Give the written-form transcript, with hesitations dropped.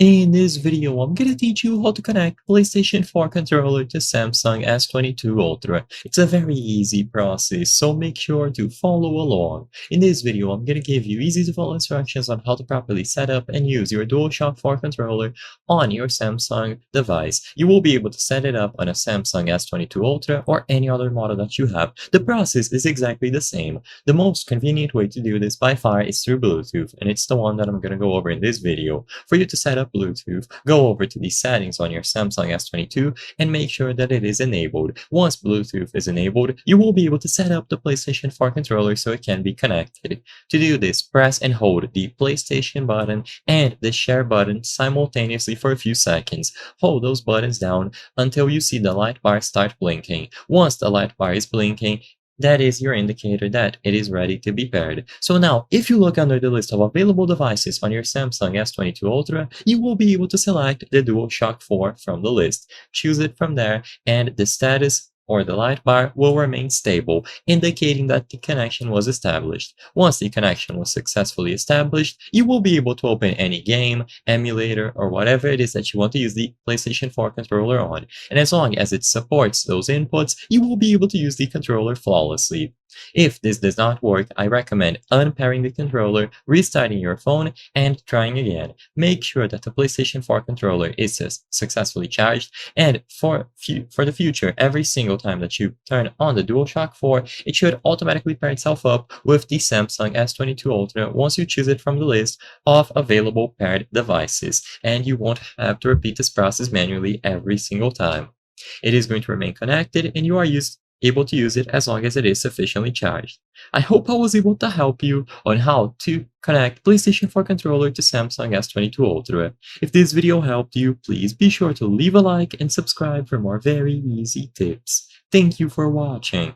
In this video, I'm gonna teach you how to connect PlayStation 4 controller to Samsung S22 Ultra. It's a very easy process, so make sure to follow along. In this video, I'm gonna give you easy to follow instructions on how to properly set up and use your DualShock 4 controller on your Samsung device. You will be able to set it up on a Samsung S22 Ultra or any other model that you have. The process is exactly the same. The most convenient way to do this by far is through Bluetooth, and it's the one that I'm gonna go over in this video. For you to set up Bluetooth, go over to the settings on your Samsung S22 and make sure that it is enabled. Once Bluetooth is enabled, you will be able to set up the PlayStation 4 controller so it can be connected. To do this, press and hold the PlayStation button and the share button simultaneously for a few seconds. Hold those buttons down until you see the light bar start blinking. Once the light bar is blinking, that is your indicator that it is ready to be paired. So now, if you look under the list of available devices on your Samsung S22 Ultra, you will be able to select the DualShock 4 from the list. Choose it from there, and the status or the light bar will remain stable, indicating that the connection was established. Once the connection was successfully established, you will be able to open any game, emulator, or whatever it is that you want to use the PlayStation 4 controller on. And as long as it supports those inputs, you will be able to use the controller flawlessly. If this does not work, I recommend unpairing the controller, restarting your phone, and trying again. Make sure that the PlayStation 4 controller is successfully charged, and for the future, every single time that you turn on the DualShock 4, it should automatically pair itself up with the Samsung S22 Ultra once you choose it from the list of available paired devices, and you won't have to repeat this process manually every single time. It is going to remain connected, and you are able to use it as long as it is sufficiently charged. I hope I was able to help you on how to connect PlayStation 4 controller to Samsung S22 Ultra. If this video helped you, please be sure to leave a like and subscribe for more very easy tips. Thank you for watching.